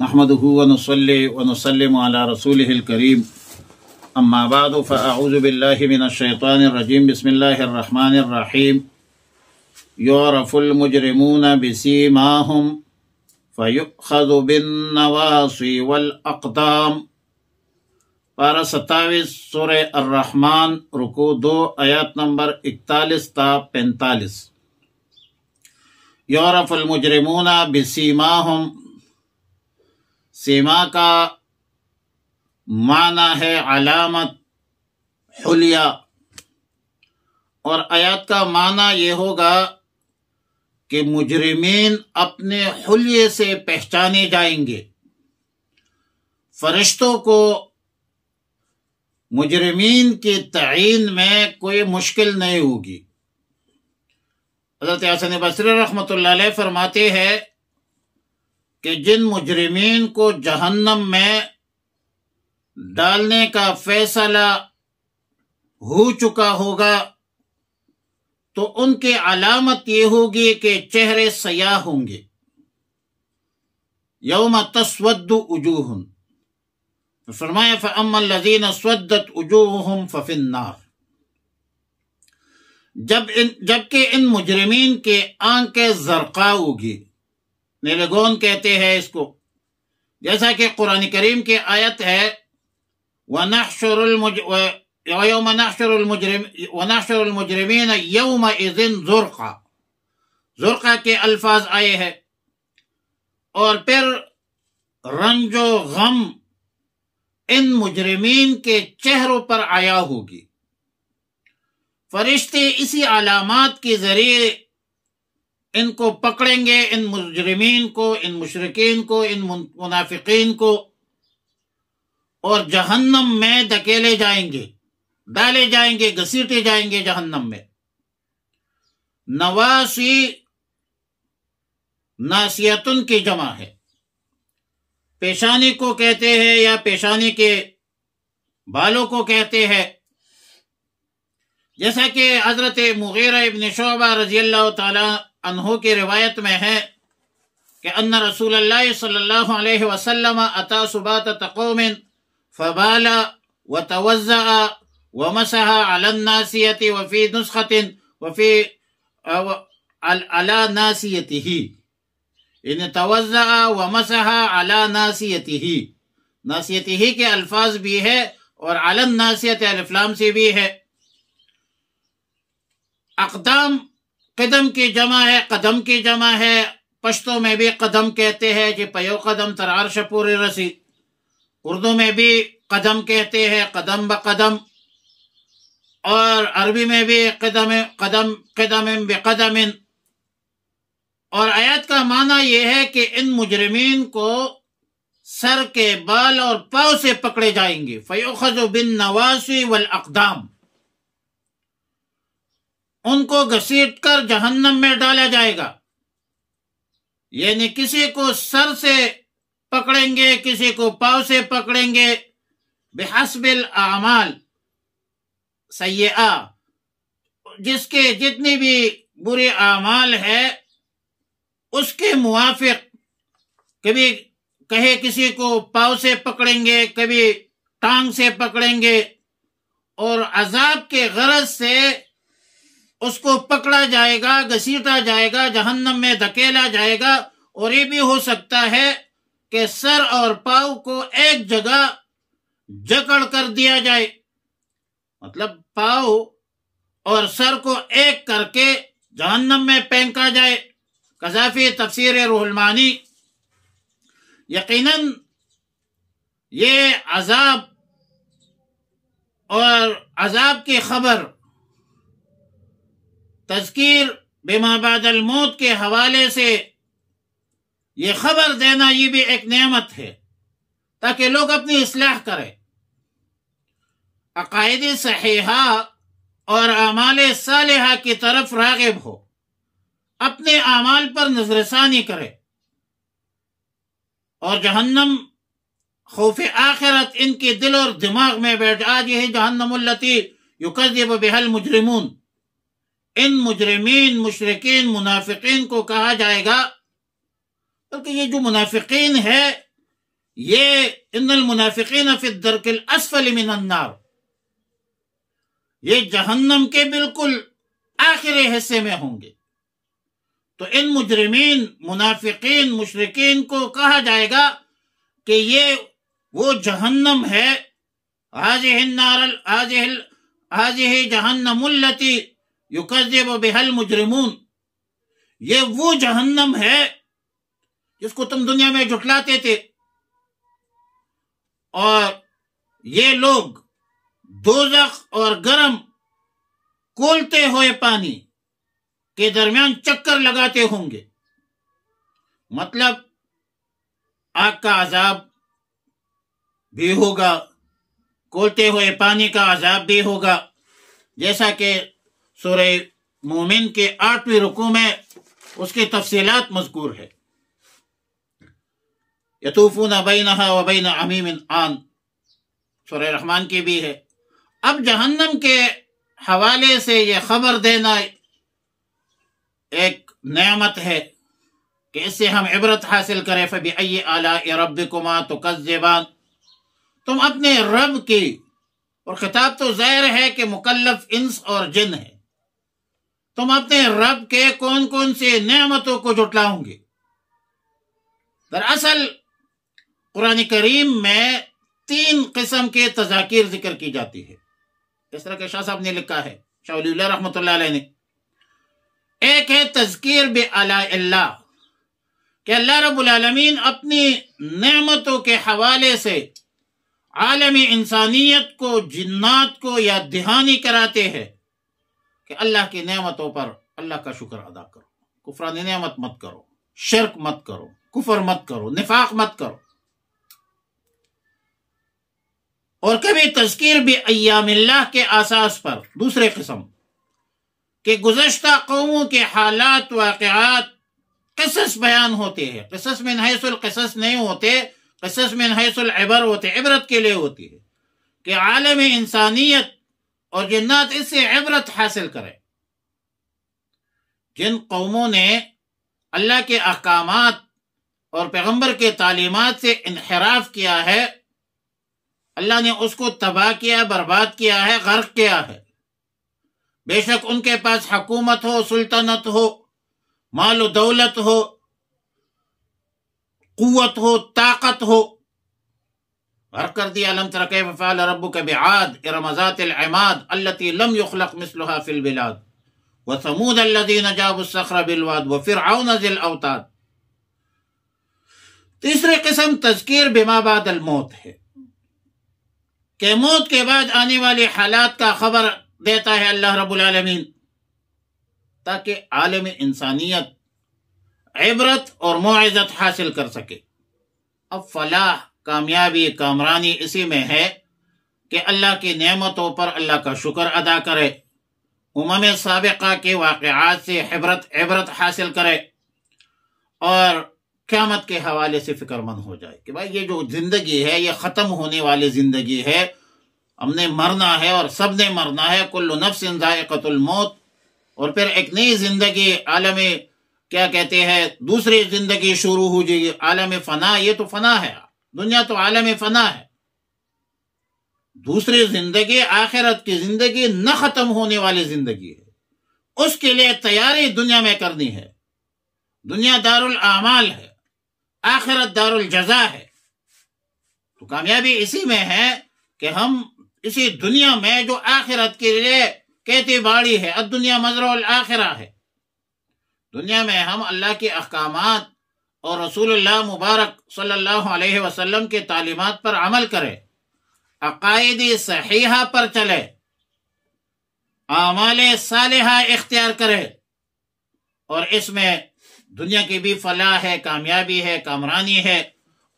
نحمده ونصلي ونسلم على رسوله الكريم اما بعد فاعوذ بالله من الشيطان الرجيم بسم الله الرحمن الرحيم يعرف المجرمون بسيماهم فيؤخذ بالنواصي والاقدام۔ پارہ 27 سورہ الرحمن رکوع 2 آیات نمبر 41 تا 45۔ یعرف المجرمون بسیماہم، سیما کا معنی ہے علامت، حلیہ، اور آیات کا معنی یہ ہوگا کہ مجرمین اپنے حلیے سے پہچانے جائیں گے۔ فرشتوں کو مجرمین کی تعین میں کوئی مشکل نہیں ہوگی۔ حضرت حسن بصری رحمۃ اللہ علیہ فرماتے ہیں کہ جن مجرمین کو جہنم میں ڈالنے کا فیصلہ ہو چکا ہوگا تو ان کی علامت یہ ہوگی کہ چہرے سیاہ ہوں گے۔ یوم تسود وجوہ، فرمایا فَأَمَّا الَّذِينَ اسْوَدَّتْ وُجُوهُهُمْ فَفِي النَّارِ، جبکہ ان مجرمین کے آنکھیں زرقاء ہوگی، نیلگون کہتے ہیں اس کو، جیسا کہ قرآن کریم کی آیت ہے وَيَوْمَ نَحْشُرُ الْمُجْرِمِينَ يَوْمَئِذٍ زُرْقًا، زرقا کے الفاظ آئے ہیں، اور پھر رنج و غم ان مجرمین کے چہروں پر آیا ہوگی۔ فرشتے اسی علامات کے ذریعے ان کو پکڑیں گے، ان مجرمین کو، ان مشرکین کو، ان منافقین کو، اور جہنم میں دھکیلے جائیں گے، ڈالے جائیں گے، گھسیٹے جائیں گے جہنم میں۔ نواسی ناسیتن کی جمع ہے، پیشانی کو کہتے ہیں یا پیشانی کے بالوں کو کہتے ہیں، جیسا کہ حضرت مغیرہ ابن شعبہ رضی اللہ تعالی عنہ کی روایت میں ہے کہ ان رسول اللہ صلی اللہ علیہ وسلم اتا سباتۃ قوم فبال وتوزع ومسح على الناسیۃ وفی نسخۃ وفی على ناسیتہ، ان توزع ومسح على ناسیتہ، ناسیتہ کے الفاظ بھی ہے اور علی الناسیۃ الف لام سے بھی ہے۔ اقدام قدم کی جمع ہے، قدم کی جمع ہے، پشتوں میں بھی قدم کہتے ہیں کہ پیو قدم تر عرش پوری رسی، اردو میں بھی قدم کہتے ہیں، قدم بقدم، اور عربی میں بھی قدم بقدم۔ اور آیت کا معنی یہ ہے کہ ان مجرمین کو سر کے بال اور پاؤں سے پکڑے جائیں گے، فَيُؤْخَذُ بِالنَّوَاصِي وَالْأَقْدَامِ، ان کو گھسیٹ کر جہنم میں ڈالا جائے گا، یعنی کسی کو سر سے پکڑیں گے، کسی کو پاؤں سے پکڑیں گے، بحسب الاعمال سیئہ، جس کے جتنی بھی برے اعمال ہے اس کے موافق، کبھی کہے کسی کو پاؤں سے پکڑیں گے، کبھی ٹانگ سے پکڑیں گے، اور عذاب کے غرض سے اس کو پکڑا جائے گا، گھسیٹا جائے گا، جہنم میں دھکیلا جائے گا۔ اور یہ بھی ہو سکتا ہے کہ سر اور پاؤں کو ایک جگہ جکڑ کر دیا جائے، مطلب پاؤں اور سر کو ایک کر کے جہنم میں پھینکا جائے۔ قذافی تفسیر روح المعانی، یقیناً یہ عذاب اور عذاب کی خبر، تذکیر بما بعد الموت کے حوالے سے یہ خبر دینا یہ بھی ایک نعمت ہے، تاکہ لوگ اپنی اصلاح کریں، عقائد صحیحہ اور اعمال صالحہ کی طرف راغب ہو، اپنے اعمال پر نظر ثانی کرے، اور جہنم خوف آخرت ان کے دل اور دماغ میں بیٹھ آج یہ جہنم التی یکذب بها المجرمون، ان مجرمین، مشرکین، منافقین کو کہا جائے گا، بلکہ یہ جو منافقین ہے یہ ان المنافقین فی الدرک الاسفل من النار، یہ جہنم کے بالکل آخری حصے میں ہوں گے۔ تو ان مجرمین، منافقین، مشرکین کو کہا جائے گا کہ یہ وہ جہنم ہے، هذه جہنم التی یکذب بها المجرمون، یہ وہ جہنم ہے جس کو تم دنیا میں جھٹلاتے تھے، اور یہ لوگ دوزخ اور گرم کھولتے ہوئے پانی کے درمیان چکر لگاتے ہوں گے۔ مطلب آگ کا عذاب بھی ہوگا، کھولتے ہوئے پانی کا عذاب بھی ہوگا، جیسا کہ سورہ مومن کے 8ویں رکوع میں اس کی تفصیلات مذکور ہے۔ یطوفون بینہا وبین حمیم آن، سورہ رحمان کی بھی ہے۔ اب جہنم کے حوالے سے یہ خبر دینا ایک نعمت ہے کہ اس سے ہم عبرت حاصل کریں۔ فَبِأَيِّ آلَاءِ رَبِّكُمَا تُكَذِّبَانِ، تم اپنے رب کی، اور خطاب تو ظاہر ہے کہ مکلف انس اور جن ہے، تم اپنے رب کے کون کون سے نعمتوں کو جھٹلاؤں گے۔ دراصل قرآن کریم میں 3 قسم کے تذاکیر ذکر کی جاتی ہے، اس طرح کہ شاہ صاحب نے لکھا ہے، شاہ ولی اللہ رحمۃ اللہ علیہ نے۔ ایک ہے تذکیر بآلاء اللہ، کہ اللہ رب العالمین اپنی نعمتوں کے حوالے سے عالم انسانیت کو، جنات کو یاد دہانی کراتے ہیں کہ اللہ کی نعمتوں پر اللہ کا شکر ادا کرو، کفران نعمت مت کرو، شرک مت کرو، کفر مت کرو، نفاق مت کرو۔ اور کبھی تذکیر بایام اللہ کے اساس پر، دوسرے قسم کہ گزشتہ قوموں کے حالات، واقعات، قصص بیان ہوتے ہیں۔ قصص من حیث القصص نہیں ہوتے، قصص من حیث العبر ہوتے، عبرت کے لیے ہوتی ہے کہ عالم انسانیت اور جنات اس سے عبرت حاصل کرے۔ جن قوموں نے اللہ کے احکامات اور پیغمبر کے تعلیمات سے انحراف کیا ہے، اللہ نے اس کو تباہ کیا، برباد کیا ہے، غرق کیا ہے۔ بے شک ان کے پاس حکومت ہو، سلطنت ہو، مال و دولت ہو، قوت ہو، طاقت ہو، غرق کر دیا۔ الم تر کیف فعل ربک بعاد ارم ذات العماد التی لم یخلق مثلها فی البلاد وثمود الذین جابوا الصخر بالواد وفرعون ذی الاوتاد۔ تیسری قسم تذکیر بما بعد الموت ہے، کہ موت کے بعد آنے والے حالات کا خبر دیتا ہے اللہ رب العالمین، تاکہ عالم انسانیت عبرت اور موعظت حاصل کر سکے۔ اب فلاح، کامیابی، کامرانی اسی میں ہے کہ اللہ کی نعمتوں پر اللہ کا شکر ادا کرے، امم سابقہ کے واقعات سے عبرت حاصل کرے، اور قیامت کے حوالے سے فکر مند ہو جائے کہ بھائی یہ جو زندگی ہے یہ ختم ہونے والی زندگی ہے، ہم نے مرنا ہے اور سب نے مرنا ہے، کل نفس ذائقۃ الموت، اور پھر ایک نئی زندگی، عالم کیا کہتے ہیں، دوسری زندگی شروع ہو جائے گی، عالم فنا۔ یہ تو فنا ہے، دنیا تو عالم فنا ہے۔ دوسری زندگی، آخرت کی زندگی، نہ ختم ہونے والی زندگی ہے، اس کے لیے تیاری دنیا میں کرنی ہے۔ دنیا دار الاعمال ہے، آخرت دار الجزا ہے۔ تو کامیابی اسی میں ہے کہ ہم اسی دنیا میں جو آخرت کے لیے کھیتی باڑی ہے، الدنیا مزرع الآخرہ ہے، دنیا میں ہم اللہ کے احکامات اور رسول اللہ مبارک صلی اللہ علیہ وسلم کے تعلیمات پر عمل کرے، عقائد صحیحہ پر چلے، اعمال صالحہ اختیار کرے، اور اس میں دنیا کی بھی فلاح ہے، کامیابی ہے، کامرانی ہے،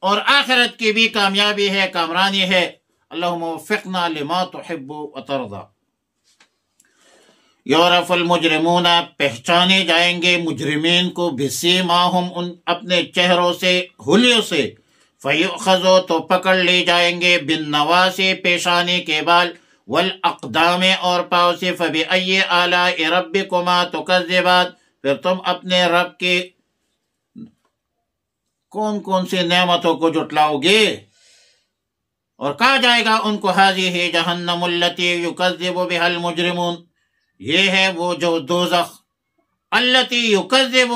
اور آخرت کی بھی کامیابی ہے، کامرانی ہے۔ اللہم وفقنا لما تحب وترضى۔ یعرف المجرمون، پہچانے جائیں گے مجرمین کو، بسیماہم، ان اپنے چہروں سے، حلیوں سے، فیؤخذوا، تو پکڑ لے جائیں گے، بالنواصی، پیشانی کے بال، والاقدام، اور پاؤں سے، فبأی آلاء ربکما تکذبان، پھر تم اپنے رب کے کون کون سی نعمتوں کو جھٹلاؤ گے؟ اور کہا جائے گا ان کو ہذہ جہنم التی یکذب بہا المجرمون، یہ ہے وہ جو دوزخ، التی یکذب،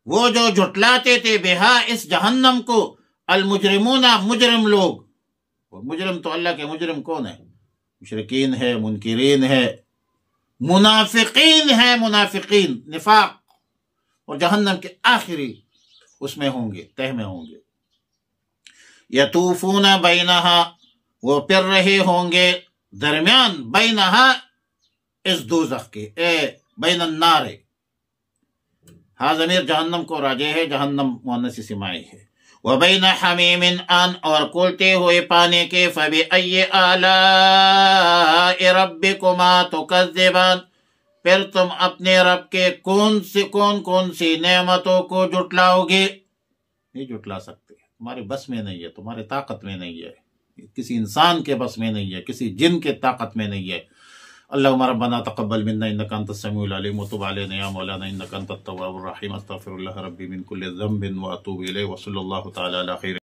وہ جو جھٹلاتے تھے، بہا اس جہنم کو، المجرمون مجرم لوگ۔ اور مجرم تو اللہ کے مجرم کون ہے؟ مشرکین ہے، منکرین ہے، منافقین ہے، منافقین نفاق، اور جہنم کے آخری اس میں ہوں گے، تہ میں ہوں گے۔ یطوفون بینہا، وہ پھر رہے ہوں گے درمیان، بینہا اس دوزخ کے، بین النار، ہاں ضمیر جہنم کو راجع ہے، جہنم مؤنث سماعی ہے۔ وبین حمیم ان، اور کھولتے ہوئے پانی کے، فبأی آلاء ربکما تکذبان، پھر تم اپنے رب کے کون سی نعمتوں کو جھٹلاؤ گے؟ نہیں جھٹلا سکتے، تمہارے بس میں نہیں ہے، تمہارے طاقت میں نہیں ہے، کسی انسان کے بس میں نہیں ہے، کسی جن کے طاقت میں نہیں ہے۔ اللہم ربنا تقبل منا انک انت السمیع العلیم وتب علینا یا مولانا انک انت التواب الرحیم، استغفر اللہ ربی من کل ذنب واتوب الیہ، وصلی اللہ تعالی علی خیر